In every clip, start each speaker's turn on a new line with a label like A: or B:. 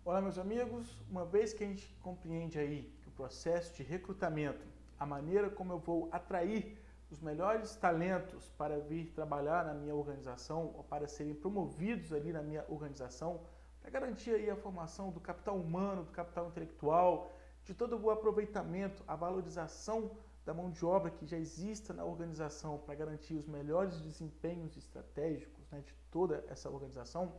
A: Olá, meus amigos. Uma vez que a gente compreende aí que o processo de recrutamento, a maneira como eu vou atrair os melhores talentos para vir trabalhar na minha organização ou para serem promovidos ali na minha organização, para garantir aí a formação do capital humano, do capital intelectual, de todo o aproveitamento, a valorização da mão de obra que já exista na organização para garantir os melhores desempenhos estratégicos, né, de toda essa organização,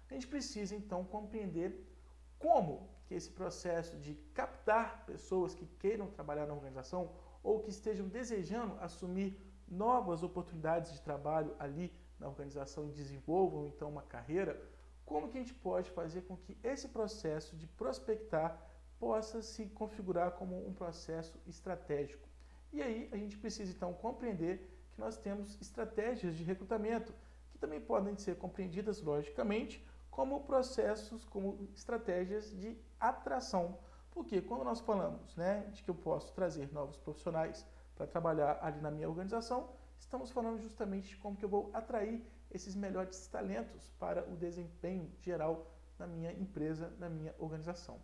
A: a gente precisa então compreender como que esse processo de captar pessoas que queiram trabalhar na organização ou que estejam desejando assumir novas oportunidades de trabalho ali na organização e desenvolvam então uma carreira, como que a gente pode fazer com que esse processo de prospectar possa se configurar como um processo estratégico. E aí a gente precisa então compreender que nós temos estratégias de recrutamento que também podem ser compreendidas logicamente como processos, como estratégias de atração. Porque quando nós falamos, né, de que eu posso trazer novos profissionais para trabalhar ali na minha organização, estamos falando justamente de como que eu vou atrair esses melhores talentos para o desempenho geral na minha empresa, na minha organização.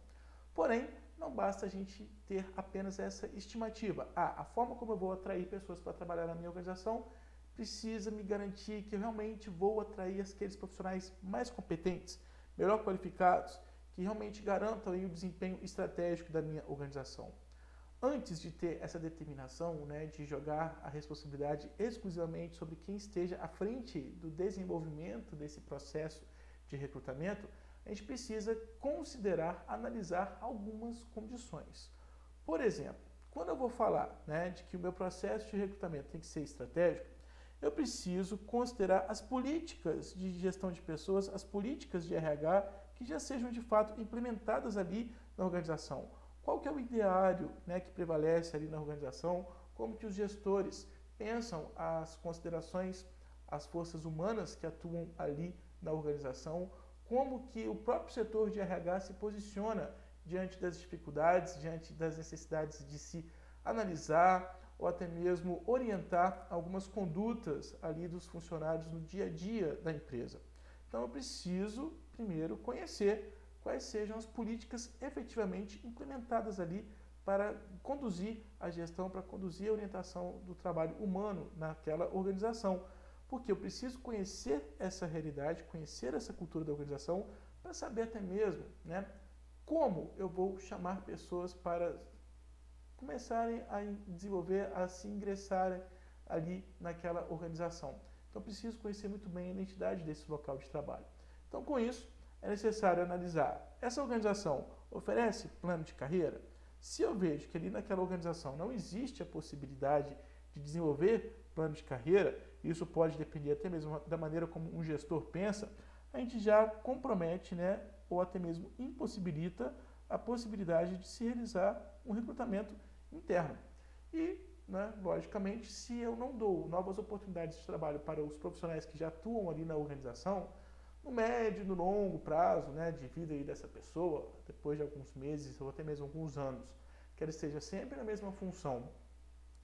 A: Porém, não basta a gente ter apenas essa estimativa. A forma como eu vou atrair pessoas para trabalhar na minha organização precisa me garantir que eu realmente vou atrair aqueles profissionais mais competentes, melhor qualificados, que realmente garantam aí o desempenho estratégico da minha organização. Antes de ter essa determinação, né, de jogar a responsabilidade exclusivamente sobre quem esteja à frente do desenvolvimento desse processo de recrutamento, a gente precisa considerar, analisar algumas condições. Por exemplo, quando eu vou falar, né, de que o meu processo de recrutamento tem que ser estratégico, eu preciso considerar as políticas de gestão de pessoas, as políticas de RH que já sejam de fato implementadas ali na organização. Qual que é o ideário, né, que prevalece ali na organização? Como que os gestores pensam as considerações, as forças humanas que atuam ali na organização? Como que o próprio setor de RH se posiciona diante das dificuldades, diante das necessidades de se analisar ou até mesmo orientar algumas condutas ali dos funcionários no dia a dia da empresa. Então eu preciso primeiro conhecer quais sejam as políticas efetivamente implementadas ali para conduzir a gestão, para conduzir a orientação do trabalho humano naquela organização. Porque eu preciso conhecer essa realidade, conhecer essa cultura da organização, para saber até mesmo, né, como eu vou chamar pessoas para começarem a desenvolver, a se ingressarem ali naquela organização. Então, preciso conhecer muito bem a identidade desse local de trabalho. Então, com isso, é necessário analisar: essa organização oferece plano de carreira? Se eu vejo que ali naquela organização não existe a possibilidade de desenvolver plano de carreira, isso pode depender até mesmo da maneira como um gestor pensa, a gente já compromete, né, ou até mesmo impossibilita a possibilidade de se realizar um recrutamento interno. E, né, logicamente, se eu não dou novas oportunidades de trabalho para os profissionais que já atuam ali na organização, no médio, no longo prazo, né, de vida aí dessa pessoa, depois de alguns meses ou até mesmo alguns anos, que ela esteja sempre na mesma função,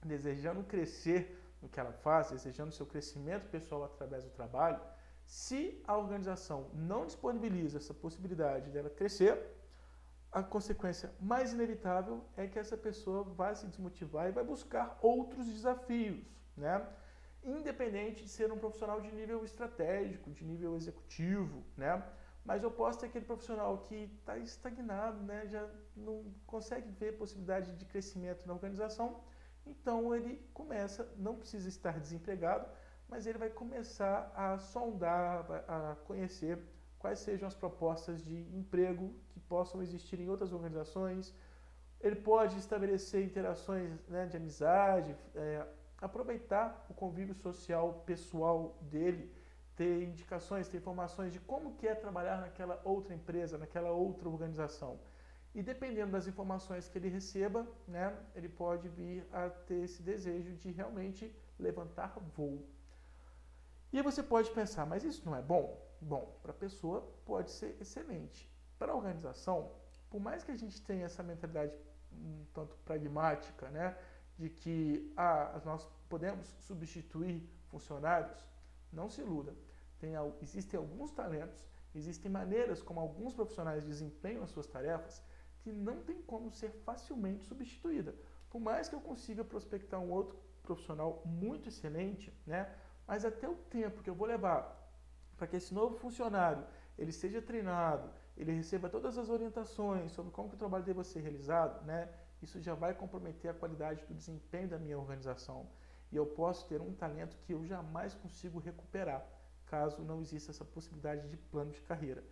A: desejando crescer no que ela faz, desejando seu crescimento pessoal através do trabalho, se a organização não disponibiliza essa possibilidade dela crescer, a consequência mais inevitável é que essa pessoa vai se desmotivar e vai buscar outros desafios, né? Independente de ser um profissional de nível estratégico, de nível executivo, né? Mas eu posso ter aquele profissional que está estagnado, né? Já não consegue ver possibilidade de crescimento na organização, então ele começa, não precisa estar desempregado, mas ele vai começar a sondar, a conhecer quais sejam as propostas de emprego que possam existir em outras organizações. Ele pode estabelecer interações, né, de amizade, aproveitar o convívio social pessoal dele, ter indicações, ter informações de como que é trabalhar naquela outra empresa, naquela outra organização. E dependendo das informações que ele receba, né, ele pode vir a ter esse desejo de realmente levantar voo. E aí você pode pensar, mas isso não é bom? Bom, para a pessoa pode ser excelente. Para a organização, por mais que a gente tenha essa mentalidade um tanto pragmática, né, de que nós podemos substituir funcionários, não se iluda. Existem alguns talentos, Existem maneiras como alguns profissionais desempenham as suas tarefas que não tem como ser facilmente substituída. Por mais que eu consiga prospectar um outro profissional muito excelente, né, mas até o tempo que eu vou levar para que esse novo funcionário ele seja treinado, ele receba todas as orientações sobre como que o trabalho deve ser realizado, né, isso já vai comprometer a qualidade do desempenho da minha organização. E eu posso ter um talento que eu jamais consigo recuperar, caso não exista essa possibilidade de plano de carreira.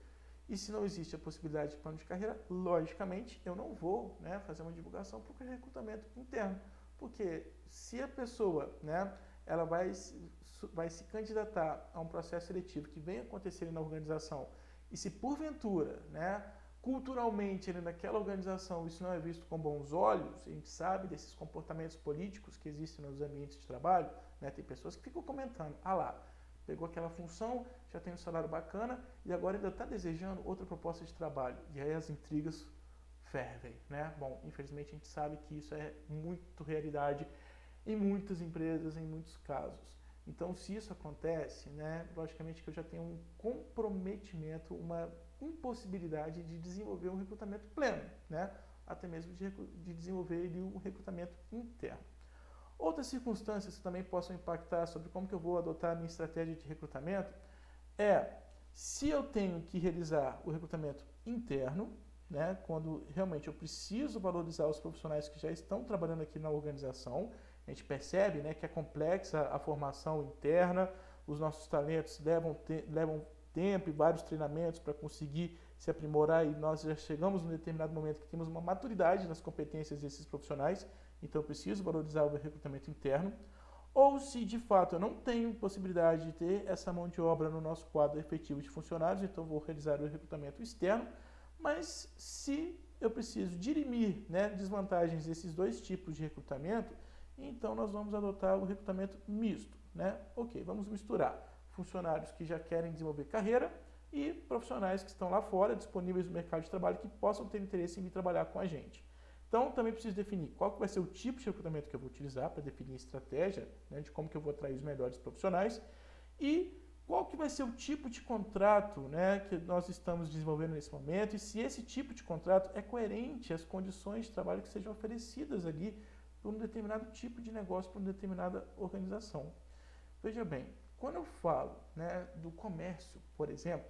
A: E se não existe a possibilidade de plano de carreira, logicamente eu não vou, né, fazer uma divulgação para o recrutamento interno. Porque se a pessoa, né, ela vai se candidatar a um processo seletivo que venha acontecer na organização, e se porventura, né, culturalmente naquela organização isso não é visto com bons olhos, a gente sabe desses comportamentos políticos que existem nos ambientes de trabalho, né, tem pessoas que ficam comentando, ah lá, pegou aquela função, já tem um salário bacana e agora ainda está desejando outra proposta de trabalho. E aí as intrigas fervem, né? Bom, infelizmente a gente sabe que isso é muito realidade em muitas empresas, em muitos casos. Então, se isso acontece, né, logicamente que eu já tenho um comprometimento, uma impossibilidade de desenvolver um recrutamento pleno, né? Até mesmo de desenvolver um recrutamento interno. Outras circunstâncias que também possam impactar sobre como que eu vou adotar a minha estratégia de recrutamento é se eu tenho que realizar o recrutamento interno, né, quando realmente eu preciso valorizar os profissionais que já estão trabalhando aqui na organização. A gente percebe, né, que é complexa a formação interna, os nossos talentos levam tempo e vários treinamentos para conseguir se aprimorar e nós já chegamos num determinado momento que temos uma maturidade nas competências desses profissionais, então eu preciso valorizar o recrutamento interno. Ou se de fato eu não tenho possibilidade de ter essa mão de obra no nosso quadro efetivo de funcionários, então eu vou realizar o recrutamento externo. Mas se eu preciso dirimir, né, desvantagens desses dois tipos de recrutamento, então nós vamos adotar o recrutamento misto, né? Ok, vamos misturar funcionários que já querem desenvolver carreira e profissionais que estão lá fora, disponíveis no mercado de trabalho, que possam ter interesse em vir trabalhar com a gente. Então, também preciso definir qual que vai ser o tipo de recrutamento que eu vou utilizar para definir a estratégia, né, de como que eu vou atrair os melhores profissionais e qual que vai ser o tipo de contrato, né, que nós estamos desenvolvendo nesse momento e se esse tipo de contrato é coerente às condições de trabalho que sejam oferecidas ali por um determinado tipo de negócio, por uma determinada organização. Veja bem, quando eu falo, né, do comércio, por exemplo,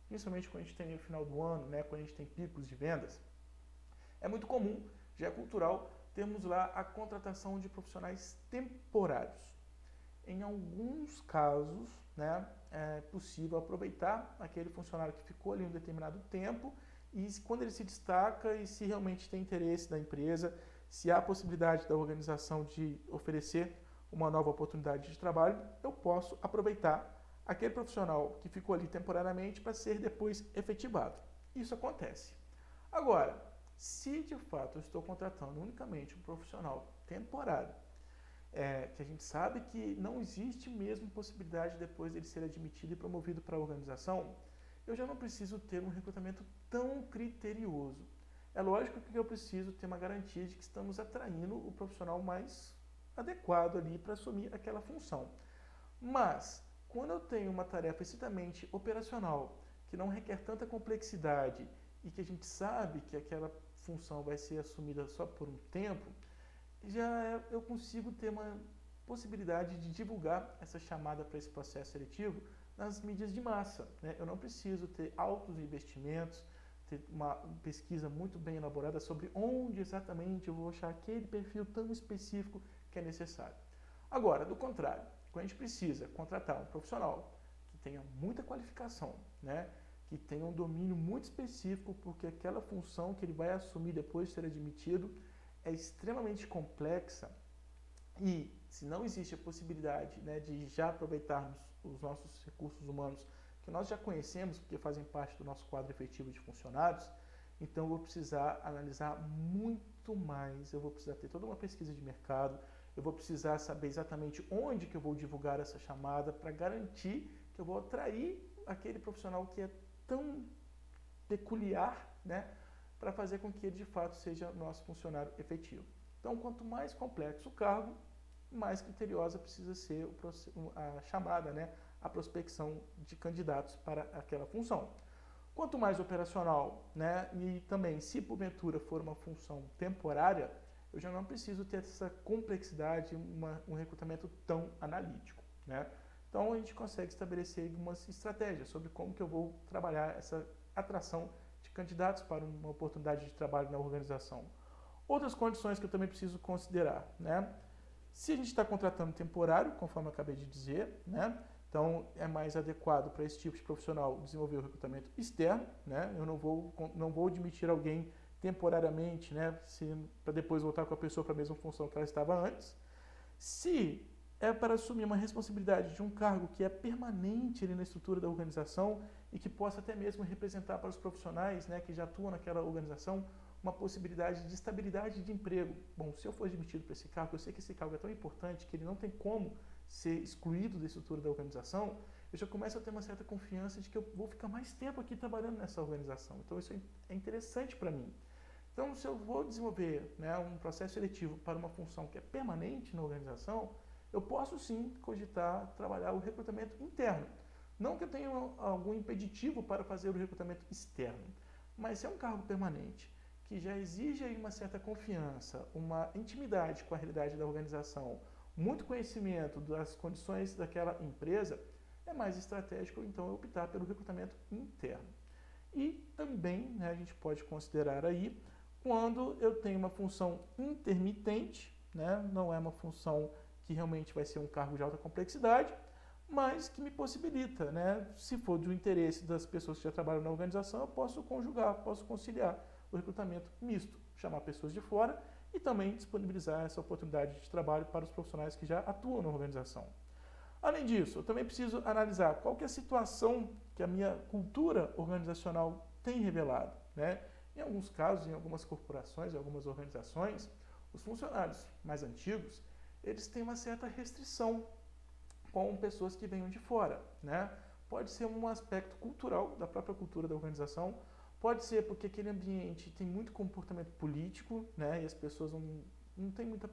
A: principalmente quando a gente tem no final do ano, né, quando a gente tem picos de vendas, é muito comum, já é cultural, termos lá a contratação de profissionais temporários. Em alguns casos, né, é possível aproveitar aquele funcionário que ficou ali um determinado tempo e quando ele se destaca e se realmente tem interesse da empresa, se há possibilidade da organização de oferecer uma nova oportunidade de trabalho, eu posso aproveitar aquele profissional que ficou ali temporariamente para ser depois efetivado. Isso acontece. Agora, se de fato eu estou contratando unicamente um profissional temporário, que a gente sabe que não existe mesmo possibilidade depois dele ser admitido e promovido para a organização, eu já não preciso ter um recrutamento tão criterioso. É lógico que eu preciso ter uma garantia de que estamos atraindo o profissional mais adequado ali para assumir aquela função. Mas, quando eu tenho uma tarefa estritamente operacional, que não requer tanta complexidade e que a gente sabe que aquela função vai ser assumida só por um tempo, eu consigo ter uma possibilidade de divulgar essa chamada para esse processo seletivo nas mídias de massa, né? Eu não preciso ter altos investimentos, ter uma pesquisa muito bem elaborada sobre onde exatamente eu vou achar aquele perfil tão específico que é necessário. Agora, do contrário, quando a gente precisa contratar um profissional que tenha muita qualificação, né, que tenha um domínio muito específico, porque aquela função que ele vai assumir depois de ser admitido é extremamente complexa e se não existe a possibilidade, né, de já aproveitarmos os nossos recursos humanos que nós já conhecemos, porque fazem parte do nosso quadro efetivo de funcionários, então eu vou precisar analisar muito mais, eu vou precisar ter toda uma pesquisa de mercado, eu vou precisar saber exatamente onde que eu vou divulgar essa chamada para garantir que eu vou atrair aquele profissional que é tão peculiar, né, para fazer com que ele de fato seja nosso funcionário efetivo. Então, quanto mais complexo o cargo, mais criteriosa precisa ser a chamada, né, a prospecção de candidatos para aquela função. Quanto mais operacional, né, e também se porventura for uma função temporária, eu já não preciso ter essa complexidade, um recrutamento tão analítico, né? Então a gente consegue estabelecer algumas estratégias sobre como que eu vou trabalhar essa atração de candidatos para uma oportunidade de trabalho na organização. Outras condições que eu também preciso considerar, né? Se a gente está contratando temporário, conforme eu acabei de dizer, né? Então é mais adequado para esse tipo de profissional desenvolver o recrutamento externo, né? Eu não vou admitir alguém temporariamente, né? Para depois voltar com a pessoa para a mesma função que ela estava antes. Se é para assumir uma responsabilidade de um cargo que é permanente ali na estrutura da organização e que possa até mesmo representar para os profissionais, né, que já atuam naquela organização uma possibilidade de estabilidade de emprego. Bom, se eu for admitido para esse cargo, eu sei que esse cargo é tão importante que ele não tem como ser excluído da estrutura da organização, eu já começo a ter uma certa confiança de que eu vou ficar mais tempo aqui trabalhando nessa organização. Então isso é interessante para mim. Então, se eu vou desenvolver, né, um processo seletivo para uma função que é permanente na organização, eu posso sim cogitar trabalhar o recrutamento interno. Não que eu tenha algum impeditivo para fazer o recrutamento externo, mas se é um cargo permanente, que já exige aí uma certa confiança, uma intimidade com a realidade da organização, muito conhecimento das condições daquela empresa, é mais estratégico então optar pelo recrutamento interno. E também, né, a gente pode considerar aí quando eu tenho uma função intermitente, né, não é uma função que realmente vai ser um cargo de alta complexidade, mas que me possibilita, né, se for do interesse das pessoas que já trabalham na organização, eu posso conjugar, posso conciliar o recrutamento misto, chamar pessoas de fora e também disponibilizar essa oportunidade de trabalho para os profissionais que já atuam na organização. Além disso, eu também preciso analisar qual que é a situação que a minha cultura organizacional tem revelado, né? Em alguns casos, em algumas corporações, em algumas organizações, os funcionários mais antigos, eles têm uma certa restrição com pessoas que venham de fora, né? Pode ser um aspecto cultural, da própria cultura da organização, pode ser porque aquele ambiente tem muito comportamento político, né? E as pessoas não têm muita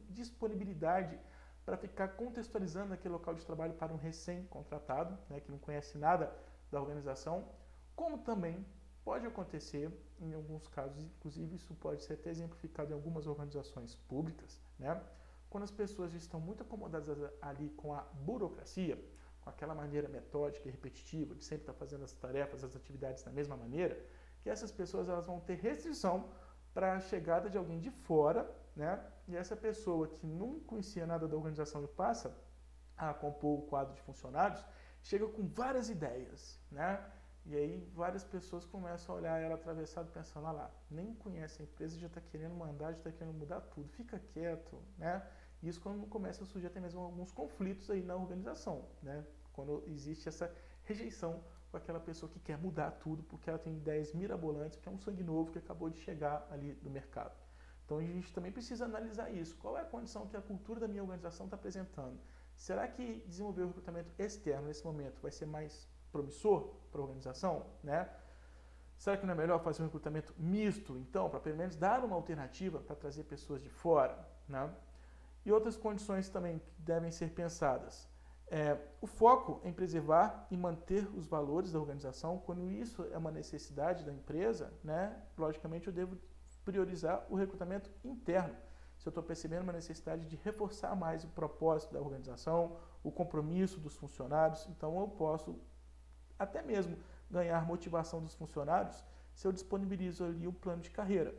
A: disponibilidade para ficar contextualizando aquele local de trabalho para um recém-contratado, né? Que não conhece nada da organização, como também pode acontecer, em alguns casos, inclusive isso pode ser até exemplificado em algumas organizações públicas, né? Quando as pessoas estão muito acomodadas ali com a burocracia, com aquela maneira metódica e repetitiva de sempre estar fazendo as tarefas, as atividades da mesma maneira, que essas pessoas elas vão ter restrição para a chegada de alguém de fora, né? E essa pessoa que não conhecia nada da organização e passa a compor o quadro de funcionários, chega com várias ideias, né? E aí várias pessoas começam a olhar ela atravessado pensando, lá, nem conhece a empresa, já está querendo mandar, já está querendo mudar tudo, fica quieto, né? Isso quando começa a surgir até mesmo alguns conflitos aí na organização, né? Quando existe essa rejeição com aquela pessoa que quer mudar tudo porque ela tem ideias mirabolantes, porque é um sangue novo que acabou de chegar ali do mercado. Então a gente também precisa analisar isso. Qual é a condição que a cultura da minha organização está apresentando? Será que desenvolver o recrutamento externo nesse momento vai ser mais promissor para a organização, né? Será que não é melhor fazer um recrutamento misto, então, para pelo menos dar uma alternativa para trazer pessoas de fora, né? E outras condições também que devem ser pensadas. O foco em preservar e manter os valores da organização, quando isso é uma necessidade da empresa, né? Logicamente eu devo priorizar o recrutamento interno. Se eu estou percebendo uma necessidade de reforçar mais o propósito da organização, o compromisso dos funcionários, então eu posso até mesmo ganhar motivação dos funcionários se eu disponibilizo ali um plano de carreira.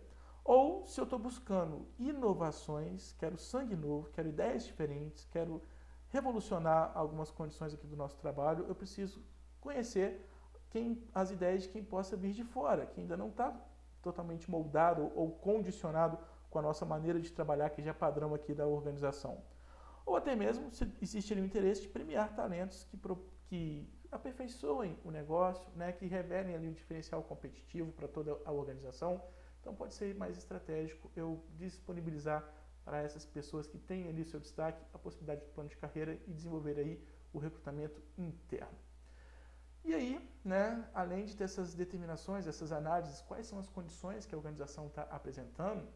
A: Ou se eu estou buscando inovações, quero sangue novo, quero ideias diferentes, quero revolucionar algumas condições aqui do nosso trabalho, eu preciso conhecer as ideias de quem possa vir de fora, que ainda não está totalmente moldado ou condicionado com a nossa maneira de trabalhar, que já é padrão aqui da organização. Ou até mesmo, se existe ali o interesse de premiar talentos que aperfeiçoem o negócio, né, que revelem ali um diferencial competitivo para toda a organização. Então pode ser mais estratégico eu disponibilizar para essas pessoas que têm ali seu destaque a possibilidade de plano de carreira e desenvolver aí o recrutamento interno. E aí, né, além de ter essas determinações, essas análises, quais são as condições que a organização está apresentando,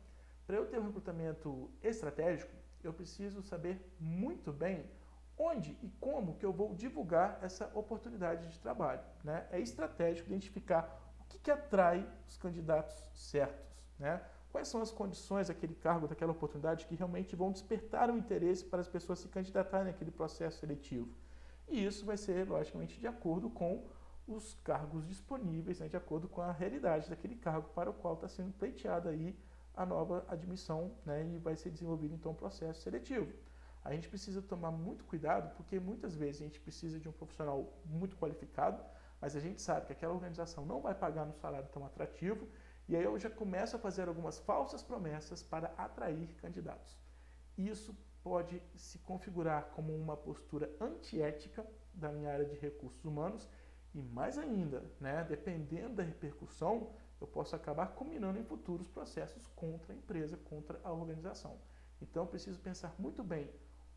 A: para eu ter um recrutamento estratégico, eu preciso saber muito bem onde e como que eu vou divulgar essa oportunidade de trabalho, né? É estratégico identificar o que atrai os candidatos certos, né? Quais são as condições daquele cargo, daquela oportunidade que realmente vão despertar o interesse para as pessoas se candidatarem naquele processo seletivo. E isso vai ser, logicamente, de acordo com os cargos disponíveis, né? De acordo com a realidade daquele cargo para o qual está sendo pleiteada aí a nova admissão, né? E vai ser desenvolvido então o processo seletivo. A gente precisa tomar muito cuidado, porque muitas vezes a gente precisa de um profissional muito qualificado, mas a gente sabe que aquela organização não vai pagar um salário tão atrativo, e aí eu já começo a fazer algumas falsas promessas para atrair candidatos. Isso pode se configurar como uma postura antiética da minha área de recursos humanos, e mais ainda, né, dependendo da repercussão, eu posso acabar culminando em futuros processos contra a empresa, contra a organização. Então, eu preciso pensar muito bem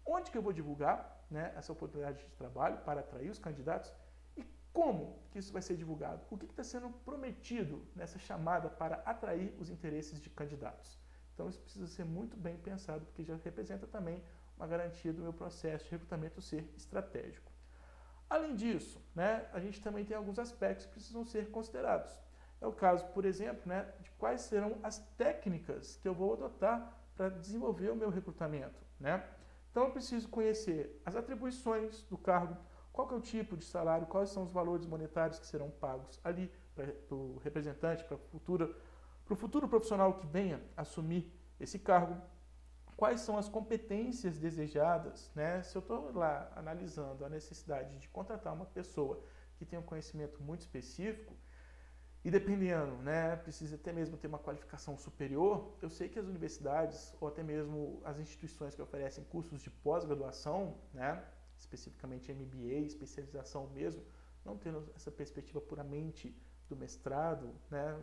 A: onde que eu vou divulgar, né, essa oportunidade de trabalho para atrair os candidatos e como que isso vai ser divulgado. O que está sendo prometido nessa chamada para atrair os interesses de candidatos. Então, isso precisa ser muito bem pensado, porque já representa também uma garantia do meu processo de recrutamento ser estratégico. Além disso, né, a gente também tem alguns aspectos que precisam ser considerados. É o caso, por exemplo, né, de quais serão as técnicas que eu vou adotar para desenvolver o meu recrutamento, né? Então eu preciso conhecer as atribuições do cargo, qual que é o tipo de salário, quais são os valores monetários que serão pagos ali para o representante, para o futuro profissional que venha assumir esse cargo, quais são as competências desejadas, né? Se eu estou lá analisando a necessidade de contratar uma pessoa que tem um conhecimento muito específico, e dependendo, né, precisa até mesmo ter uma qualificação superior, eu sei que as universidades ou até mesmo as instituições que oferecem cursos de pós-graduação, né, especificamente MBA, especialização mesmo, não tendo essa perspectiva puramente do mestrado, né,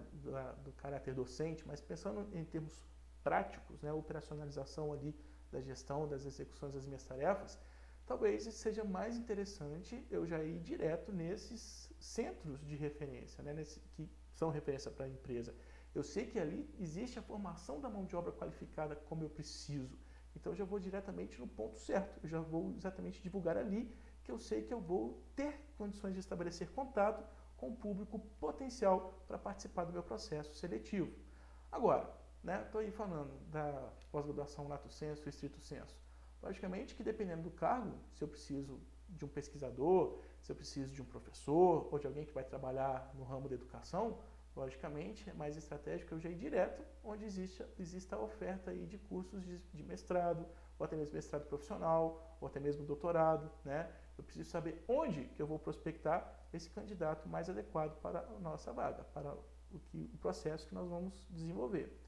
A: do caráter docente, mas pensando em termos práticos, né, operacionalização ali da gestão, das execuções das minhas tarefas, talvez seja mais interessante eu já ir direto nesses centros de referência, né, que são referência para a empresa. Eu sei que ali existe a formação da mão de obra qualificada como eu preciso. Então eu já vou diretamente no ponto certo. Eu já vou exatamente divulgar ali que eu sei que eu vou ter condições de estabelecer contato com o público potencial para participar do meu processo seletivo. Agora, né, estou aí falando da pós-graduação lato sensu e estrito sensu. Logicamente que dependendo do cargo, se eu preciso de um pesquisador, se eu preciso de um professor ou de alguém que vai trabalhar no ramo da educação, logicamente é mais estratégico eu já ir direto onde exista a oferta aí de cursos de mestrado, ou até mesmo mestrado profissional, ou até mesmo doutorado, né? Eu preciso saber onde que eu vou prospectar esse candidato mais adequado para a nossa vaga, para o processo que nós vamos desenvolver.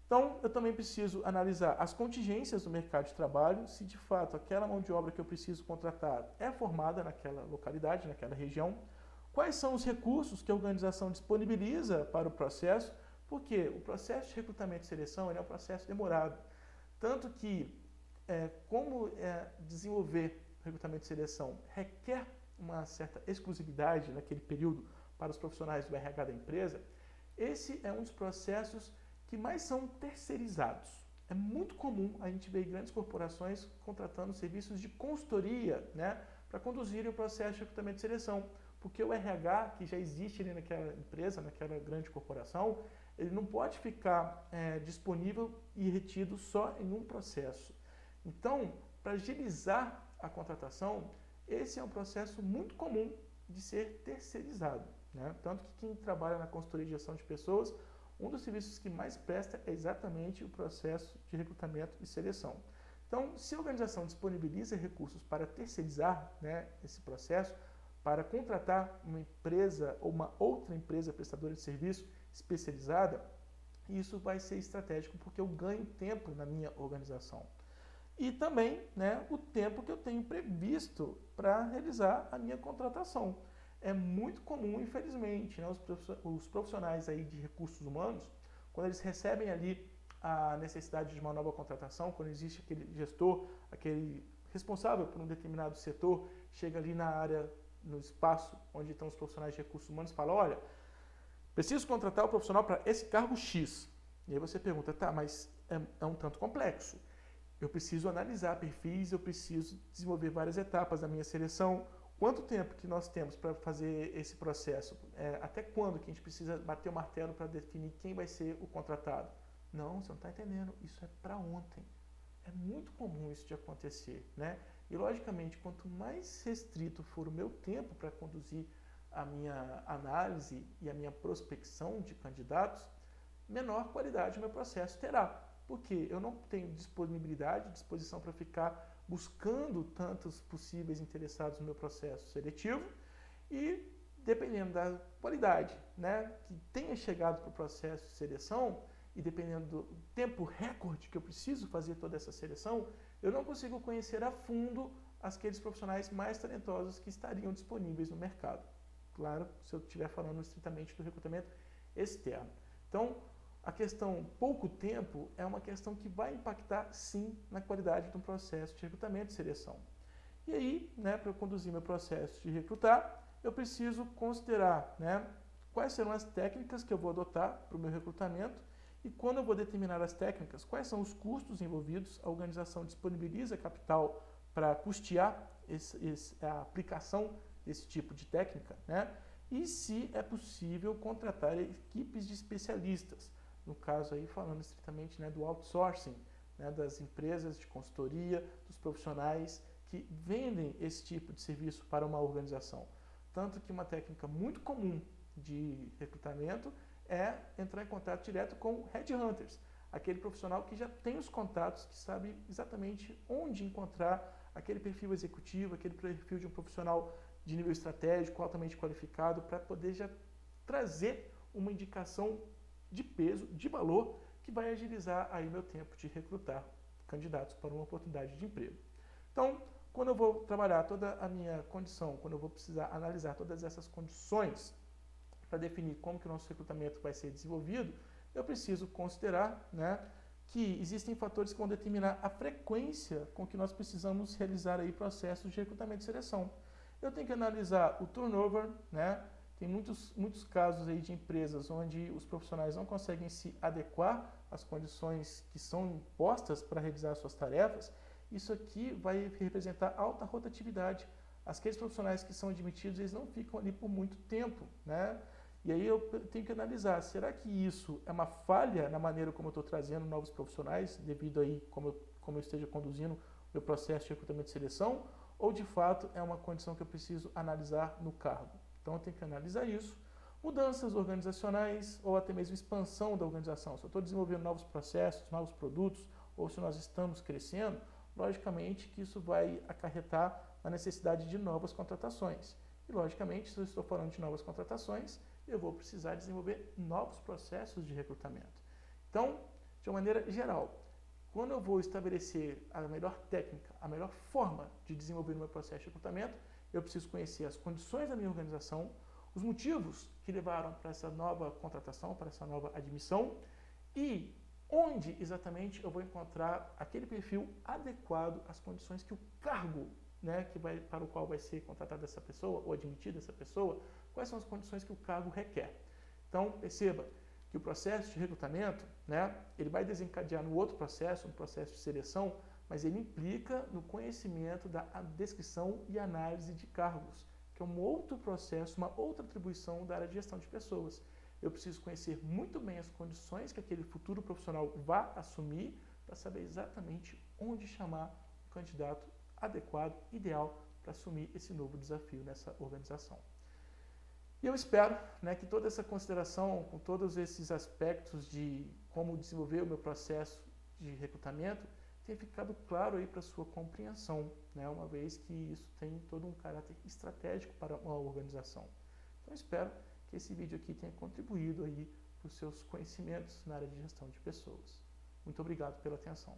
A: Então, eu também preciso analisar as contingências do mercado de trabalho, se de fato aquela mão de obra que eu preciso contratar é formada naquela localidade, naquela região, quais são os recursos que a organização disponibiliza para o processo, porque o processo de recrutamento e seleção é um processo demorado. Tanto que, desenvolver recrutamento e seleção requer uma certa exclusividade naquele período para os profissionais do RH da empresa, esse é um dos processos que mais são terceirizados. É muito comum a gente ver grandes corporações contratando serviços de consultoria, né, para conduzirem o processo de recrutamento e seleção, porque o RH que já existe ali naquela empresa, naquela grande corporação, ele não pode ficar disponível e retido só em um processo. Então, para agilizar a contratação, esse é um processo muito comum de ser terceirizado, né? Tanto que quem trabalha na consultoria de gestão de pessoas, um dos serviços que mais presta é exatamente o processo de recrutamento e seleção. Então, se a organização disponibiliza recursos para terceirizar, né, esse processo, para contratar uma empresa ou uma outra empresa prestadora de serviço especializada, isso vai ser estratégico porque eu ganho tempo na minha organização. E também, né, o tempo que eu tenho previsto para realizar a minha contratação. É muito comum, infelizmente, né, os profissionais aí de recursos humanos, quando eles recebem ali a necessidade de uma nova contratação, quando existe aquele gestor, aquele responsável por um determinado setor, chega ali na área, no espaço onde estão os profissionais de recursos humanos e fala, olha, preciso contratar o profissional para esse cargo X. E aí você pergunta, tá, mas é um tanto complexo. eu preciso analisar perfis, eu preciso desenvolver várias etapas da minha seleção. Quanto tempo que nós temos para fazer esse processo? Até quando que a gente precisa bater o martelo para definir quem vai ser o contratado? Não, você não está entendendo. Isso é para ontem. É muito comum isso de acontecer, né? E, logicamente, quanto mais restrito for o meu tempo para conduzir a minha análise e a minha prospecção de candidatos, menor qualidade o meu processo terá. Porque eu não tenho disponibilidade, disposição para ficar buscando tantos possíveis interessados no meu processo seletivo e, dependendo da qualidade, né, que tenha chegado para o processo de seleção e dependendo do tempo recorde que eu preciso fazer toda essa seleção, eu não consigo conhecer a fundo aqueles profissionais mais talentosos que estariam disponíveis no mercado. Claro, se eu estiver falando estritamente do recrutamento externo. Então, a questão pouco tempo é uma questão que vai impactar, sim, na qualidade do processo de recrutamento e seleção. E aí, né, para eu conduzir meu processo de recrutar, eu preciso considerar, né, quais serão as técnicas que eu vou adotar para o meu recrutamento e quando eu vou determinar as técnicas, quais são os custos envolvidos, a organização disponibiliza capital para custear a aplicação desse tipo de técnica, né, e se é possível contratar equipes de especialistas. No caso aí, falando estritamente, né, do outsourcing, né, das empresas de consultoria, dos profissionais que vendem esse tipo de serviço para uma organização. Tanto que uma técnica muito comum de recrutamento é entrar em contato direto com headhunters, aquele profissional que já tem os contatos, que sabe exatamente onde encontrar aquele perfil executivo, aquele perfil de um profissional de nível estratégico, altamente qualificado, para poder já trazer uma indicação de peso, de valor, que vai agilizar aí meu tempo de recrutar candidatos para uma oportunidade de emprego. Então, quando eu vou trabalhar toda a minha condição, quando eu vou precisar analisar todas essas condições para definir como que o nosso recrutamento vai ser desenvolvido, eu preciso considerar, né, que existem fatores que vão determinar a frequência com que nós precisamos realizar aí processos de recrutamento e seleção. Eu tenho que analisar o turnover, né? Tem muitos casos aí de empresas onde os profissionais não conseguem se adequar às condições que são impostas para realizar suas tarefas. Isso aqui vai representar alta rotatividade. Aqueles profissionais que são admitidos, eles não ficam ali por muito tempo, né? E aí eu tenho que analisar, será que isso é uma falha na maneira como eu estou trazendo novos profissionais, devido aí como eu esteja conduzindo o meu processo de recrutamento e seleção, ou de fato é uma condição que eu preciso analisar no cargo? Então eu tenho que analisar isso. Mudanças organizacionais ou até mesmo expansão da organização. Se eu estou desenvolvendo novos processos, novos produtos, ou se nós estamos crescendo, logicamente que isso vai acarretar na necessidade de novas contratações. E logicamente, se eu estou falando de novas contratações, eu vou precisar desenvolver novos processos de recrutamento. Então, de uma maneira geral, quando eu vou estabelecer a melhor técnica, a melhor forma de desenvolver o meu processo de recrutamento, eu preciso conhecer as condições da minha organização, os motivos que levaram para essa nova contratação, para essa nova admissão e onde exatamente eu vou encontrar aquele perfil adequado às condições que o cargo, né, para o qual vai ser contratada essa pessoa ou admitida essa pessoa, quais são as condições que o cargo requer. Então, perceba que o processo de recrutamento, né, ele vai desencadear no outro processo, no processo de seleção, mas ele implica no conhecimento da descrição e análise de cargos, que é um outro processo, uma outra atribuição da área de gestão de pessoas. Eu preciso conhecer muito bem as condições que aquele futuro profissional vai assumir para saber exatamente onde chamar o candidato adequado, ideal, para assumir esse novo desafio nessa organização. E eu espero, né, que toda essa consideração, com todos esses aspectos de como desenvolver o meu processo de recrutamento, tenha ficado claro aí para a sua compreensão, né, uma vez que isso tem todo um caráter estratégico para uma organização. Então, espero que esse vídeo aqui tenha contribuído aí para os seus conhecimentos na área de gestão de pessoas. Muito obrigado pela atenção.